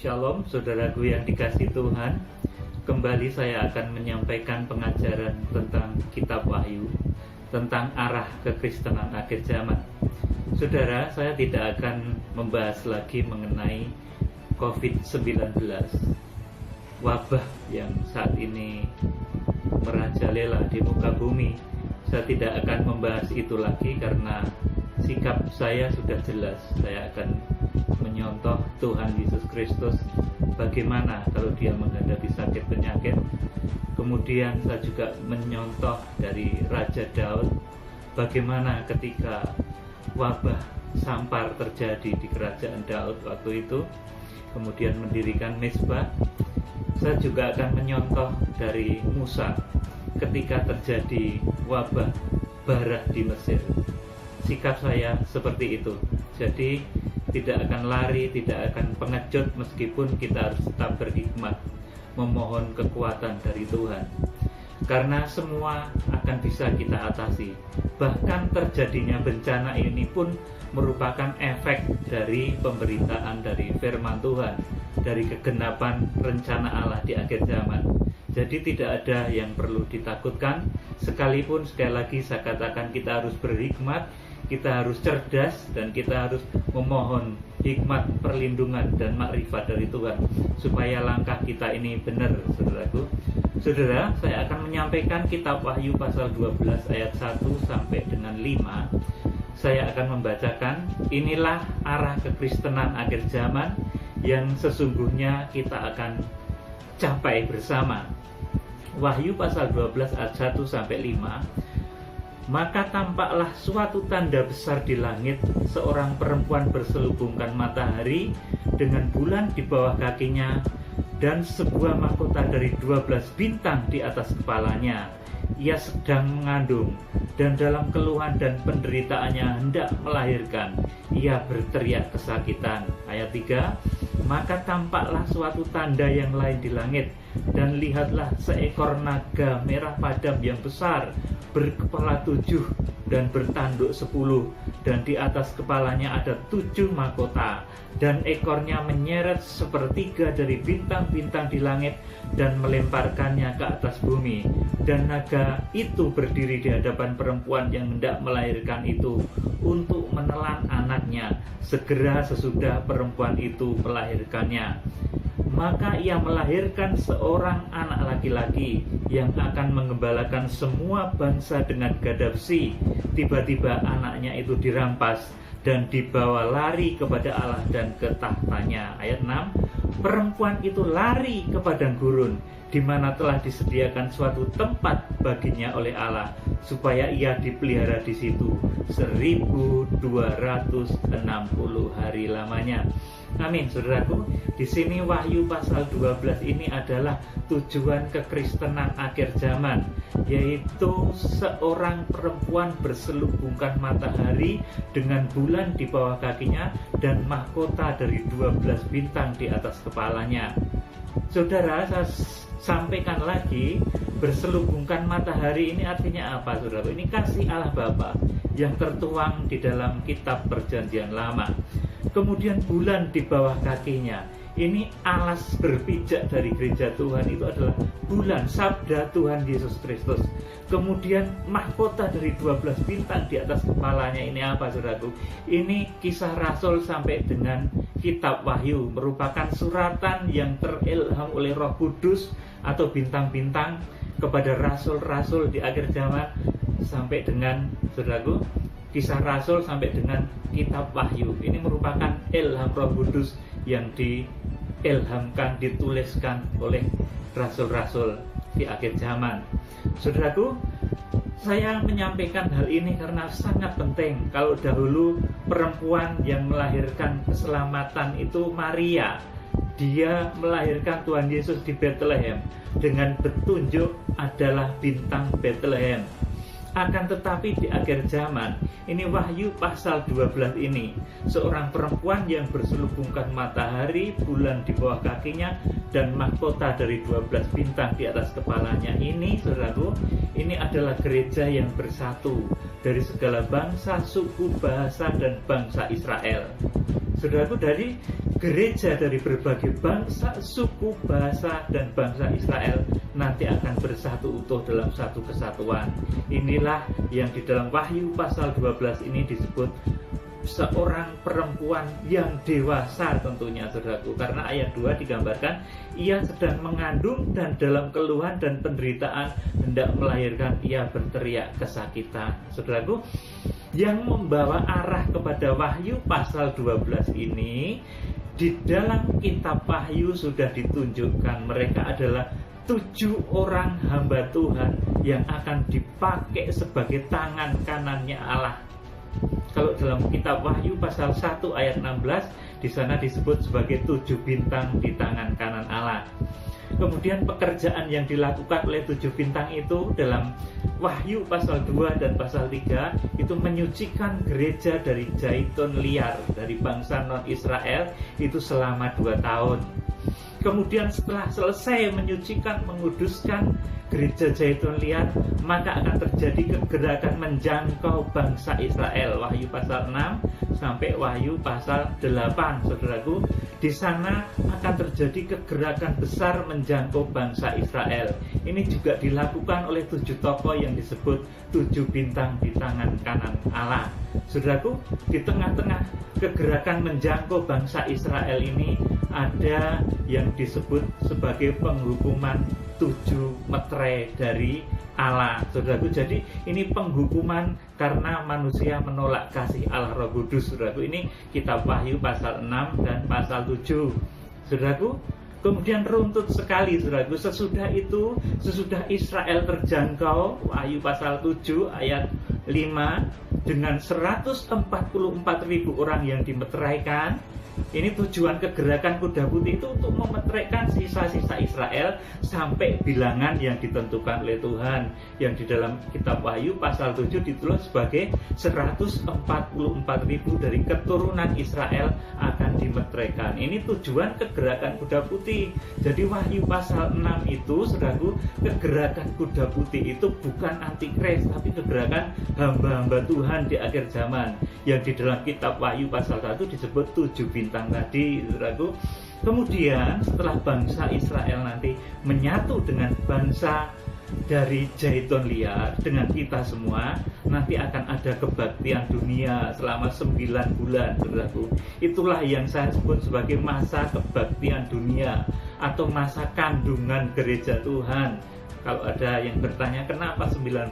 Shalom saudaraku yang dikasih Tuhan. Kembali saya akan menyampaikan pengajaran tentang kitab Wahyu, tentang arah kekristenan akhir zaman. Saudara, saya tidak akan membahas lagi mengenai COVID-19, wabah yang saat ini merajalela di muka bumi. Saya tidak akan membahas itu lagi karena sikap saya sudah jelas. Saya akan menyontoh Tuhan Yesus Kristus, bagaimana kalau dia menghadapi sakit penyakit. Kemudian saya juga menyontoh dari Raja Daud, bagaimana ketika wabah sampar terjadi di kerajaan Daud waktu itu, kemudian mendirikan mezbah. Saya juga akan menyontoh dari Musa ketika terjadi wabah bara di Mesir. Sikap saya seperti itu. Jadi tidak akan lari, tidak akan pengecut, meskipun kita harus tetap berhikmat, memohon kekuatan dari Tuhan. Karena semua akan bisa kita atasi. Bahkan terjadinya bencana ini pun merupakan efek dari pemberitaan dari firman Tuhan, dari kegenapan rencana Allah di akhir zaman. Jadi tidak ada yang perlu ditakutkan. Sekalipun sekali lagi saya katakan kita harus berhikmat, kita harus cerdas, dan kita harus memohon hikmat, perlindungan, dan makrifat dari Tuhan supaya langkah kita ini benar, saudaraku. Saudara, saya akan menyampaikan kitab Wahyu pasal 12 ayat 1 sampai dengan 5. Saya akan membacakan, inilah arah kekristenan akhir zaman yang sesungguhnya kita akan capai bersama. Wahyu pasal 12 ayat 1 sampai 5. Maka tampaklah suatu tanda besar di langit, seorang perempuan berselubungkan matahari dengan bulan di bawah kakinya, dan sebuah mahkota dari 12 bintang di atas kepalanya. Ia sedang mengandung, dan dalam keluhan dan penderitaannya hendak melahirkan. Ia berteriak kesakitan. Ayat 3. Maka tampaklah suatu tanda yang lain di langit, dan lihatlah seekor naga merah padam yang besar, berkepala 7 dan bertanduk 10, dan di atas kepalanya ada 7 mahkota, dan ekornya menyeret sepertiga dari bintang-bintang di langit dan melemparkannya ke atas bumi. Dan naga itu berdiri di hadapan perempuan yang hendak melahirkan itu untuk menelan anaknya segera sesudah perempuan itu melahirkannya. Maka ia melahirkan seorang anak laki-laki yang akan menggembalakan semua bangsa dengan gada besi. Tiba-tiba anaknya itu dirampas dan dibawa lari kepada Allah dan ke tahtanya. Ayat 6. Perempuan itu lari ke padang gurun, di mana telah disediakan suatu tempat baginya oleh Allah, supaya ia dipelihara di situ 1260 hari lamanya. Amin, saudaraku. Di sini Wahyu pasal 12 ini adalah tujuan kekristenan akhir zaman, yaitu seorang perempuan berselubungkan matahari dengan bulan di bawah kakinya dan mahkota dari 12 bintang di atas kepalanya. Saudara, saya sampaikan lagi, berselubungkan matahari ini artinya apa, saudara? Ini kasih Allah Bapa yang tertuang di dalam kitab Perjanjian Lama. Kemudian bulan di bawah kakinya, ini alas berpijak dari gereja Tuhan, itu adalah bulan, sabda Tuhan Yesus Kristus. Kemudian mahkota dari 12 bintang di atas kepalanya, ini apa, saudaraku? Ini Kisah Rasul sampai dengan kitab Wahyu, merupakan suratan yang terilham oleh Roh Kudus atau bintang-bintang kepada rasul-rasul di akhir zaman, sampai dengan, saudaraku, Kisah Rasul sampai dengan kitab Wahyu. Ini merupakan ilham Roh Kudus yang diilhamkan, dituliskan oleh rasul-rasul di akhir zaman. Saudaraku, saya menyampaikan hal ini karena sangat penting. Kalau dahulu perempuan yang melahirkan keselamatan itu Maria, dia melahirkan Tuhan Yesus di Bethlehem dengan petunjuk adalah bintang Bethlehem. Akan tetapi di akhir zaman, ini Wahyu pasal 12 ini, seorang perempuan yang berselubungkan matahari, bulan di bawah kakinya, dan mahkota dari 12 bintang di atas kepalanya. Ini, saudaraku, ini adalah gereja yang bersatu dari segala bangsa, suku, bahasa, dan bangsa Israel. Saudaraku, dari gereja dari berbagai bangsa, suku, bahasa, dan bangsa Israel nanti akan bersatu utuh dalam satu kesatuan. Inilah yang di dalam Wahyu pasal 12 ini disebut seorang perempuan yang dewasa tentunya, saudaraku, karena ayat 2 digambarkan ia sedang mengandung dan dalam keluhan dan penderitaan hendak melahirkan, ia berteriak kesakitan. Saudaraku, yang membawa arah kepada Wahyu pasal 12 ini di dalam kitab Wahyu sudah ditunjukkan mereka adalah 7 orang hamba Tuhan yang akan dipakai sebagai tangan kanannya Allah. Kalau dalam kitab Wahyu pasal 1 ayat 16 di sana disebut sebagai 7 bintang di tangan kanan Allah. Kemudian pekerjaan yang dilakukan oleh 7 bintang itu dalam Wahyu pasal 2 dan pasal 3 itu menyucikan gereja dari zaitun liar dari bangsa non-Israel itu selama 2 tahun. Kemudian setelah selesai menyucikan, menguduskan gereja zaitun liar, maka akan terjadi kegerakan menjangkau bangsa Israel. Wahyu pasal 6 sampai Wahyu pasal 8, saudaraku. Di sana akan terjadi kegerakan besar menjangkau bangsa Israel. Ini juga dilakukan oleh 7 tokoh yang disebut 7 bintang di tangan kanan Allah. Saudaraku, di tengah-tengah kegerakan menjangkau bangsa Israel ini ada yang disebut sebagai penghukuman 7 meterai dari Allah, saudaraku. Jadi ini penghukuman karena manusia menolak kasih Allah Roh Kudus, saudaraku. Ini kitab Wahyu pasal 6 dan pasal 7, saudaraku. Kemudian runtut sekali, saudaraku. Sesudah Israel terjangkau, Wahyu pasal 7 ayat 5 dengan 144.000 orang yang dimeteraikan. Ini tujuan kegerakan kuda putih itu untuk memeteraikan sisa-sisa Israel sampai bilangan yang ditentukan oleh Tuhan, yang di dalam kitab Wahyu pasal 7 ditulis sebagai 144.000 dari keturunan Israel akan dimeteraikan. Ini tujuan kegerakan kuda putih. Jadi Wahyu pasal 6 itu, saudaraku, kegerakan kuda putih itu bukan antikris, tapi kegerakan hamba-hamba Tuhan di akhir zaman, yang di dalam kitab Wahyu pasal 1 disebut 7 bintang tadi, saudaraku. Kemudian setelah bangsa Israel nanti menyatu dengan bangsa dari zaitun liar, dengan kita semua, nanti akan ada kebaktian dunia selama 9 bulan, saudaraku. Itulah yang saya sebut sebagai masa kebaktian dunia atau masa kandungan gereja Tuhan. Kalau ada yang bertanya kenapa 9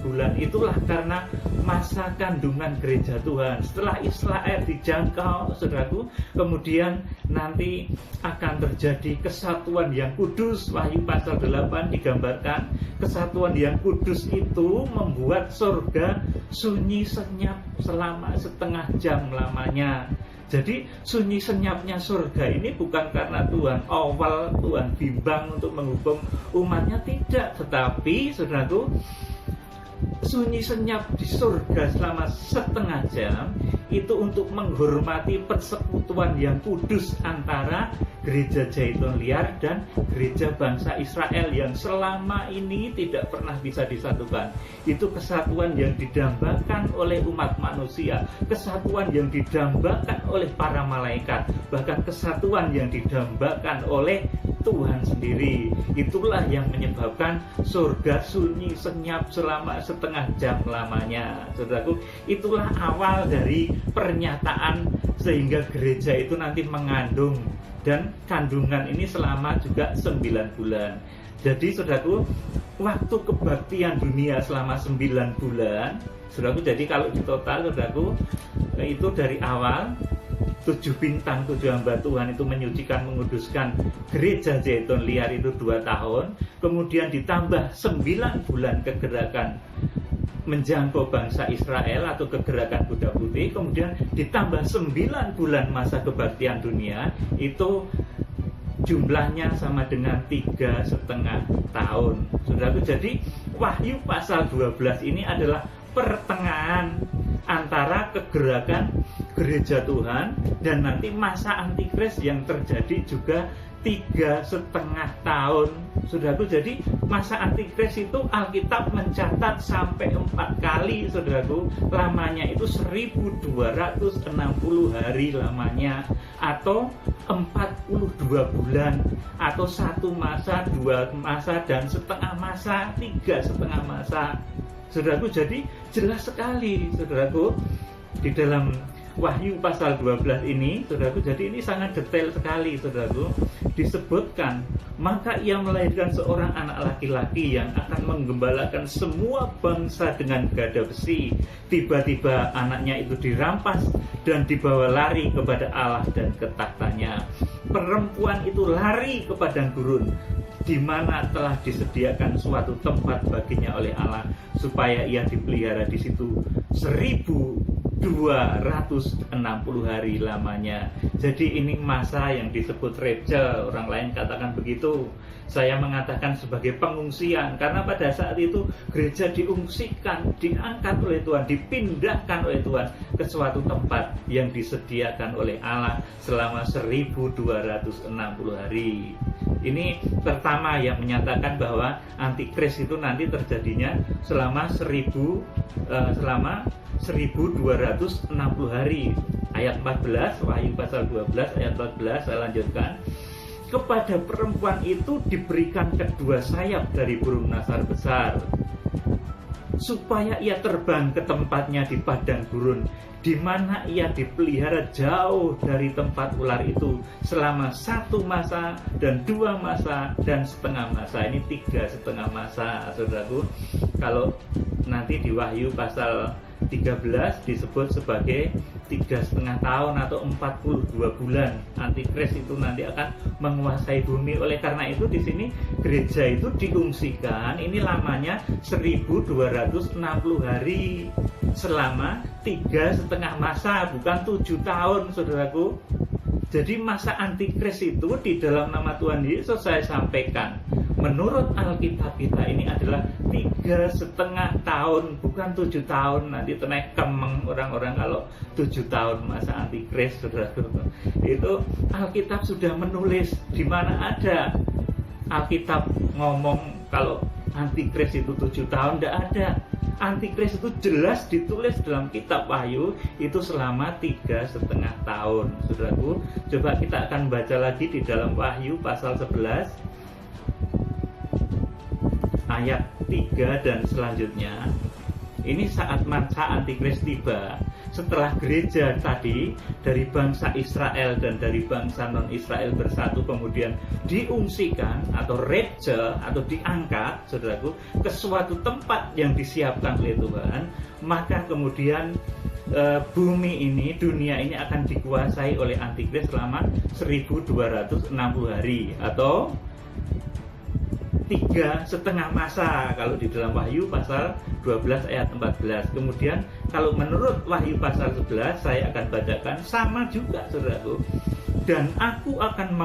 bulan, itulah karena masa kandungan gereja Tuhan. Setelah Israel dijangkau, saudaraku, kemudian nanti akan terjadi kesatuan yang kudus. Wahyu pasal 8 digambarkan kesatuan yang kudus itu membuat surga sunyi senyap selama setengah jam lamanya. Jadi sunyi senyapnya surga ini bukan karena Tuhan Tuhan bimbang untuk menghukum umatnya, tidak. Tetapi, saudaraku, sunyi senyap di surga selama setengah jam itu untuk menghormati persekutuan yang kudus antara gereja zaitun liar dan gereja bangsa Israel yang selama ini tidak pernah bisa disatukan. Itu kesatuan yang didambakan oleh umat manusia, kesatuan yang didambakan oleh para malaikat, bahkan kesatuan yang didambakan oleh Tuhan sendiri. Itulah yang menyebabkan surga sunyi senyap selama setengah jam lamanya, saudaraku. Itulah awal dari pernyataan sehingga gereja itu nanti mengandung, dan kandungan ini selama juga 9 bulan. Jadi, saudaraku, waktu kebaktian dunia selama 9 bulan, saudaraku. Jadi kalau di total, saudaraku, itu dari awal 7 bintang, 7 hamba Tuhan itu menyucikan, menguduskan gereja zaitun liar itu 2 tahun. Kemudian ditambah 9 bulan kegerakan menjangkau bangsa Israel atau kegerakan kuda putih. Kemudian ditambah 9 bulan masa kebaktian dunia, itu jumlahnya sama dengan 3,5 tahun, saudaraku. Jadi Wahyu pasal 12 ini adalah pertengahan antara kegerakan gereja Tuhan, dan nanti masa antikris yang terjadi juga 3,5 tahun. Saudaraku, jadi masa antikris itu Alkitab mencatat sampai 4 kali, saudaraku. Lamanya itu 1260 hari lamanya, atau 42 bulan, atau 1 masa, 2 masa, dan setengah masa, 3,5 masa. Saudaraku, jadi jelas sekali, saudaraku, di dalam Wahyu pasal 12 ini, saudaraku, jadi ini sangat detail sekali, saudaraku. Disebutkan, maka ia melahirkan seorang anak laki-laki yang akan menggembalakan semua bangsa dengan gada besi. Tiba-tiba anaknya itu dirampas dan dibawa lari kepada Allah dan ke tahtanya. Perempuan itu lari ke padang gurun, di mana telah disediakan suatu tempat baginya oleh Allah, supaya ia dipelihara di situ 1260 hari lamanya. Jadi ini masa yang disebut Rachel, orang lain katakan begitu. Saya mengatakan sebagai pengungsian, karena pada saat itu gereja diungsikan, diangkat oleh Tuhan, dipindahkan oleh Tuhan ke suatu tempat yang disediakan oleh Allah selama 1260 hari. Ini pertama yang menyatakan bahwa antikris itu nanti terjadinya selama 1260 hari. Ayat 14, Wahyu pasal 12 ayat 14, saya lanjutkan. Kepada perempuan itu diberikan kedua sayap dari burung nasar besar, supaya ia terbang ke tempatnya di padang gurun, di mana ia dipelihara jauh dari tempat ular itu selama 1 masa dan 2 masa dan setengah masa. Ini 3,5 masa, saudaraku. Kalau nanti di Wahyu pasal 13 disebut sebagai 3,5 tahun atau 42 bulan. Antikris itu nanti akan menguasai bumi. Oleh karena itu di sini gereja itu diungsikan. Ini lamanya 1260 hari selama 3,5 masa, bukan 7 tahun, saudaraku. Jadi masa antikris itu di dalam nama Tuhan Yesus saya sampaikan, menurut Alkitab kita ini adalah 3,5 tahun, bukan 7 tahun. Nanti tenek kemeng orang-orang kalau 7 tahun masa antikris, saudaraku. Itu Alkitab sudah menulis. Di mana ada Alkitab ngomong kalau antikris itu 7 tahun? Tidak ada. Antikris itu jelas ditulis dalam kitab Wahyu itu selama 3,5 tahun, saudaraku. Coba kita akan baca lagi di dalam Wahyu pasal 11 ayat 3 dan selanjutnya. Ini saat masa antikris tiba, setelah gereja tadi dari bangsa Israel dan dari bangsa non-Israel bersatu, kemudian diungsikan atau Rachel atau diangkat, saudaraku, ke suatu tempat yang disiapkan oleh Tuhan. Maka kemudian bumi ini, dunia ini akan dikuasai oleh antikris selama 1260 hari atau 3,5 masa kalau di dalam Wahyu pasal 12 ayat 14. Kemudian kalau menurut Wahyu pasal 11 saya akan bacakan sama juga, saudaraku. Dan aku akan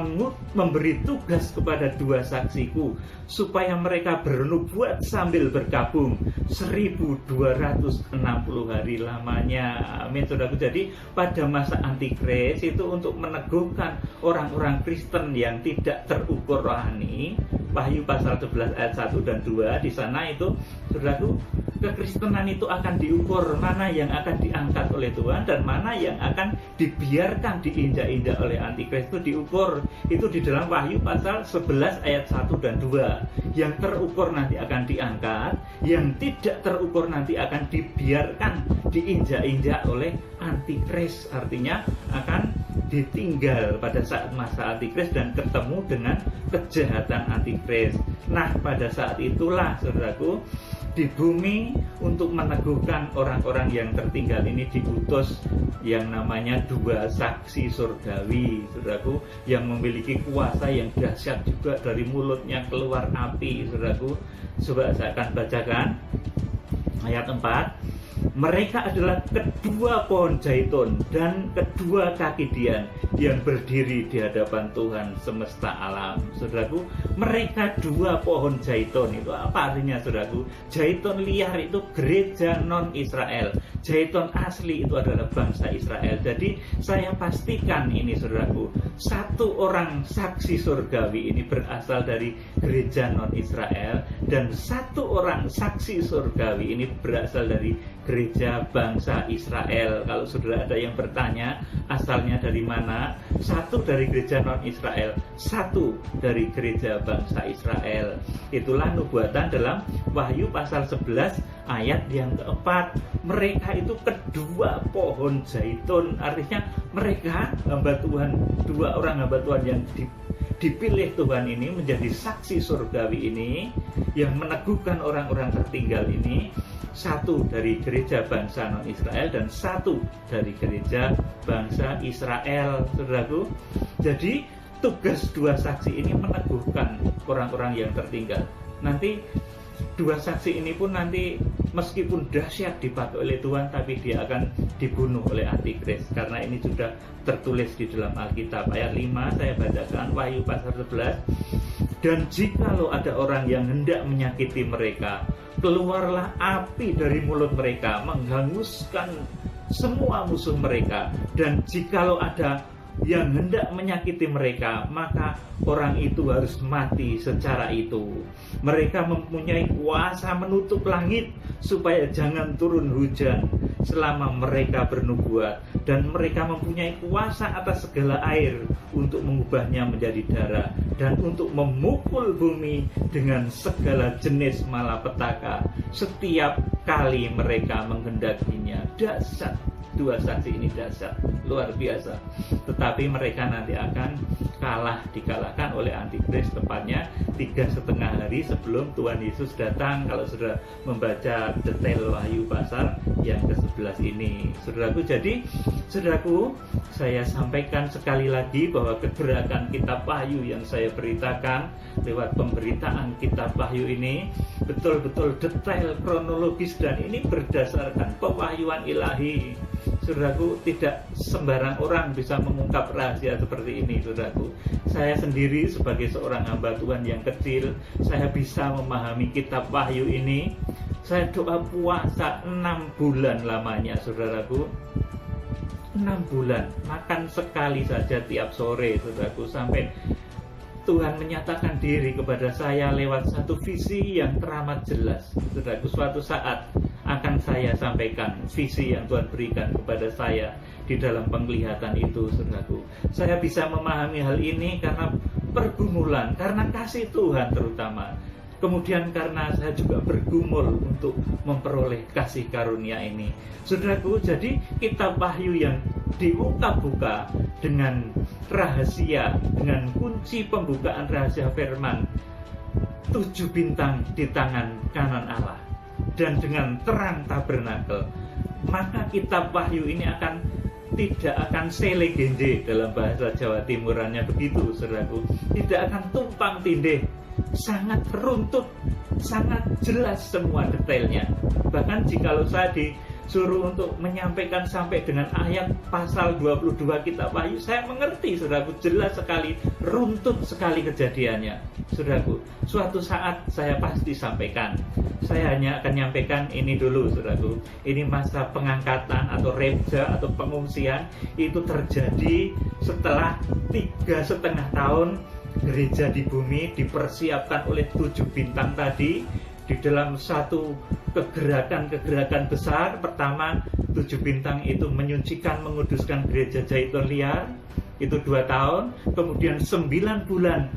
memberi tugas kepada 2 saksiku supaya mereka bernubuat sambil berkabung 1260 hari lamanya. Amin, saudaraku. Jadi pada masa antikris itu untuk meneguhkan orang-orang Kristen yang tidak terukur rohani. Wahyu pasal 11 ayat 1 dan 2, di sana itu, saudaraku, kekristenan itu akan diukur, mana yang akan diangkat oleh Tuhan dan mana yang akan dibiarkan diinjak-injak oleh antikris. Itu diukur, itu di dalam Wahyu pasal 11 ayat 1 dan 2. Yang terukur nanti akan diangkat, yang tidak terukur nanti akan dibiarkan diinjak-injak oleh antikris. Artinya akan ditinggal pada saat masa antikris dan ketemu dengan kejahatan antikris. Nah, pada saat itulah, saudaraku, di bumi untuk meneguhkan orang-orang yang tertinggal ini diutus yang namanya 2 saksi surgawi, saudaraku, yang memiliki kuasa yang dahsyat juga, dari mulutnya keluar api, saudaraku. Coba saya akan bacakan ayat 4. Mereka adalah kedua pohon zaitun dan kedua kaki Dian yang berdiri di hadapan Tuhan semesta alam. Saudaraku, mereka dua pohon zaitun. Itu apa artinya, saudaraku? Zaitun liar itu gereja non-Israel. Zaitun asli itu adalah bangsa Israel. Jadi saya pastikan ini, saudaraku, satu orang saksi surgawi ini berasal dari gereja non-Israel, dan satu orang saksi surgawi ini berasal dari gereja bangsa Israel. Kalau saudara ada yang bertanya asalnya dari mana, satu dari gereja non-Israel, satu dari gereja bangsa Israel. Itulah nubuatan dalam Wahyu pasal 11 ayat yang keempat. Mereka itu kedua pohon zaitun, artinya mereka hamba Tuhan, dua orang hamba Tuhan yang dipilih Tuhan ini menjadi saksi surgawi ini, yang meneguhkan orang-orang tertinggal ini, satu dari gereja bangsa non-Israel dan satu dari gereja bangsa Israel, saudaraku. Jadi tugas dua saksi ini meneguhkan orang-orang yang tertinggal. Nanti dua saksi ini pun nanti meskipun dahsyat dipakai oleh Tuhan, tapi dia akan dibunuh oleh antikris, karena ini sudah tertulis di dalam Alkitab. Ayat 5 saya bacakan, Wahyu pasal 11. Dan jikalau ada orang yang hendak menyakiti mereka, keluarlah api dari mulut mereka, menghanguskan semua musuh mereka. Dan jikalau ada yang hendak menyakiti mereka, maka orang itu harus mati secara itu. Mereka mempunyai kuasa menutup langit supaya jangan turun hujan selama mereka bernubuat, dan mereka mempunyai kuasa atas segala air untuk mengubahnya menjadi darah, dan untuk memukul bumi dengan segala jenis malapetaka setiap kali mereka menghendakinya. Dahsyat, dua saksi ini dahsyat, luar biasa. Tetapi mereka nanti akan dikalahkan oleh antikris, tepatnya 3,5 hari sebelum Tuhan Yesus datang. Kalau sudah membaca detail Wahyu pasal yang ke-11 ini, saudaraku. Jadi saudaraku, saya sampaikan sekali lagi bahwa kegerakan kitab Wahyu yang saya beritakan lewat pemberitaan kitab Wahyu ini betul-betul detail, kronologis, dan ini berdasarkan pewahyuan ilahi. Saudaraku, tidak sembarang orang bisa mengungkap rahasia seperti ini, saudaraku. Saya sendiri sebagai seorang hamba Tuhan yang kecil, saya bisa memahami kitab Wahyu ini. Saya doa puasa 6 bulan lamanya, saudaraku. 6 bulan, makan sekali saja tiap sore, saudaraku, sampai Tuhan menyatakan diri kepada saya lewat satu visi yang teramat jelas. Saudaraku, suatu saat akan saya sampaikan visi yang Tuhan berikan kepada saya di dalam penglihatan itu, saudaraku. Saya bisa memahami hal ini karena pergumulan, karena kasih Tuhan terutama. Kemudian karena saya juga bergumul untuk memperoleh kasih karunia ini, saudaraku. Jadi kitab Wahyu yang diungkap-buka dengan rahasia, dengan kunci pembukaan rahasia firman, 7 bintang di tangan kanan Allah, dan dengan terang tabernakel, maka kitab Wahyu ini tidak akan selegende, dalam bahasa Jawa Timurannya begitu, saudaraku. Tidak akan tumpang tindih, sangat runtut, sangat jelas semua detailnya. Bahkan jikalau saya disuruh untuk menyampaikan sampai dengan ayat pasal 22 kitab Wahyu, saya mengerti, saudaraku, jelas sekali, runtut sekali kejadiannya. Saudaraku, suatu saat saya pasti sampaikan. Saya hanya akan nyampaikan ini dulu, saudaraku. Ini masa pengangkatan atau rebja atau pengungsian itu terjadi setelah 3,5 tahun gereja di bumi dipersiapkan oleh 7 bintang tadi di dalam satu kegerakan besar. Pertama, 7 bintang itu menyucikan, menguduskan gereja Zaitun liar, itu 2 tahun. Kemudian 9 bulan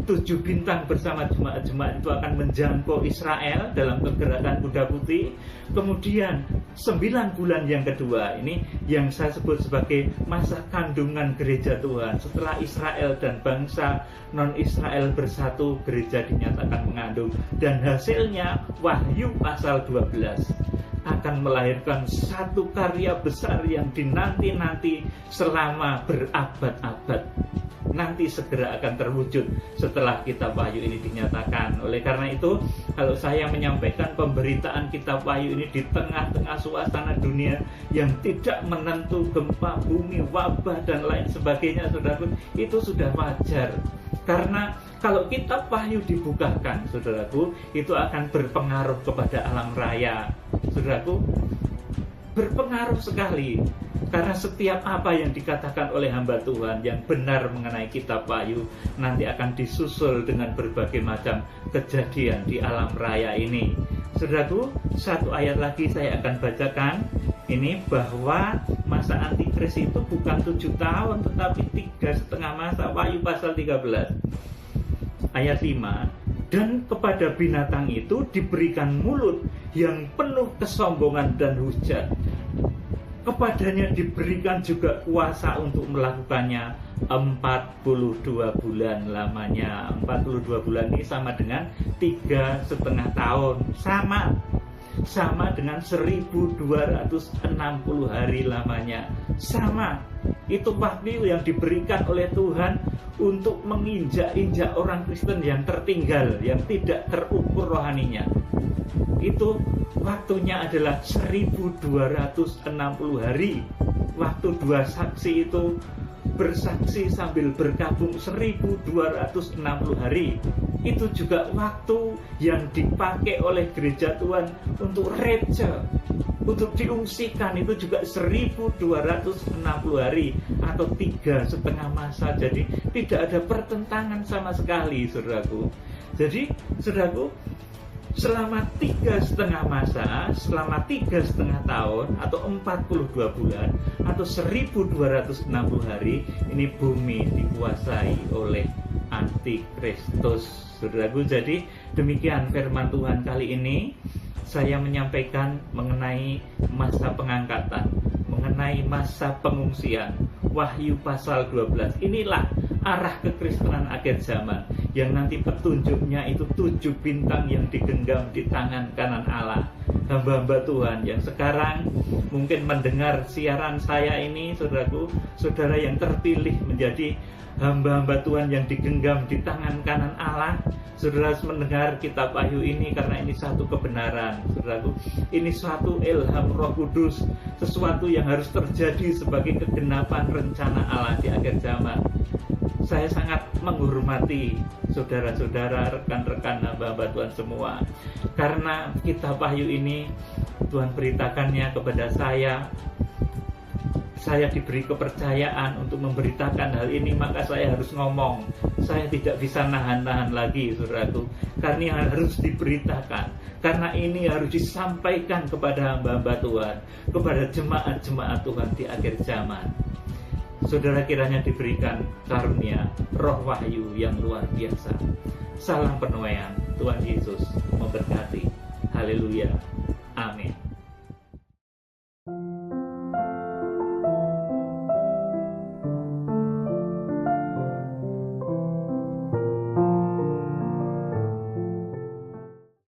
7 bintang bersama jemaat-jemaat itu akan menjangkau Israel dalam kegerakan kuda putih. Kemudian 9 bulan yang kedua, ini yang saya sebut sebagai masa kandungan gereja Tuhan. Setelah Israel dan bangsa non-Israel bersatu, gereja dinyatakan mengandung. Dan hasilnya Wahyu pasal 12 akan melahirkan satu karya besar yang dinanti-nanti selama berabad-abad. nanti segera akan terwujud setelah kitab Wahyu ini dinyatakan. Oleh karena itu, kalau saya menyampaikan pemberitaan kitab Wahyu ini di tengah-tengah suasana dunia yang tidak menentu, gempa bumi, wabah dan lain sebagainya, saudaraku, itu sudah wajar. Karena kalau kitab Wahyu dibukakan, saudaraku, itu akan berpengaruh kepada alam raya. Saudaraku, berpengaruh sekali. Karena setiap apa yang dikatakan oleh hamba Tuhan yang benar mengenai kitab Wahyu nanti akan disusul dengan berbagai macam kejadian di alam raya ini. Saudaraku, satu ayat lagi saya akan bacakan ini, bahwa masa antikris itu bukan 7 tahun tetapi 3,5 masa. Wahyu pasal 13 ayat 5. Dan kepada binatang itu diberikan mulut yang penuh kesombongan dan hujat. Kepadanya diberikan juga kuasa untuk melakukannya 42 bulan lamanya. 42 bulan ini sama dengan 3,5 tahun. Sama dengan 1260 hari lamanya. Sama. Itu waktu yang diberikan oleh Tuhan untuk menginjak-injak orang Kristen yang tertinggal, yang tidak terukur rohaninya. Itu waktunya adalah 1260 hari. Waktu dua saksi itu bersaksi sambil berkabung 1260 hari. Itu juga waktu yang dipakai oleh gereja Tuhan untuk reca, untuk diungsikan, itu juga 1260 hari atau 3,5 masa. Jadi tidak ada pertentangan sama sekali, saudaraku. Jadi, saudaraku, selama 3,5 masa, selama 3,5 tahun atau 42 bulan atau 1260 hari, ini bumi dikuasai oleh antikristus, saudaraku. Jadi demikian firman Tuhan kali ini. Saya menyampaikan mengenai masa pengangkatan, mengenai masa pengungsian. Wahyu pasal 12. Inilah arah kekristenan akhir zaman, yang nanti petunjuknya itu 7 bintang yang digenggam di tangan kanan Allah. Hamba-hamba Tuhan yang sekarang mungkin mendengar siaran saya ini, saudaraku, saudara yang terpilih menjadi hamba-hamba Tuhan yang digenggam di tangan kanan Allah. Saudara mendengar kitab Wahyu ini karena ini satu kebenaran, saudaraku. Ini suatu ilham Roh Kudus, sesuatu yang harus terjadi sebagai kegenapan rencana Allah di akhir zaman. Saya sangat menghormati saudara-saudara, rekan-rekan hamba-hamba Tuhan semua, karena kitab Wahyu ini Tuhan beritakannya kepada saya. Saya diberi kepercayaan untuk memberitakan hal ini, maka saya harus ngomong. Saya tidak bisa nahan-nahan lagi, saudaraku, karena harus diberitakan. Karena ini harus disampaikan kepada hamba-hamba Tuhan, kepada jemaat-jemaat Tuhan di akhir zaman. Saudara kiranya diberikan karunia roh wahyu yang luar biasa. Salam penuaian. Tuhan Yesus memberkati. Haleluya. Amin.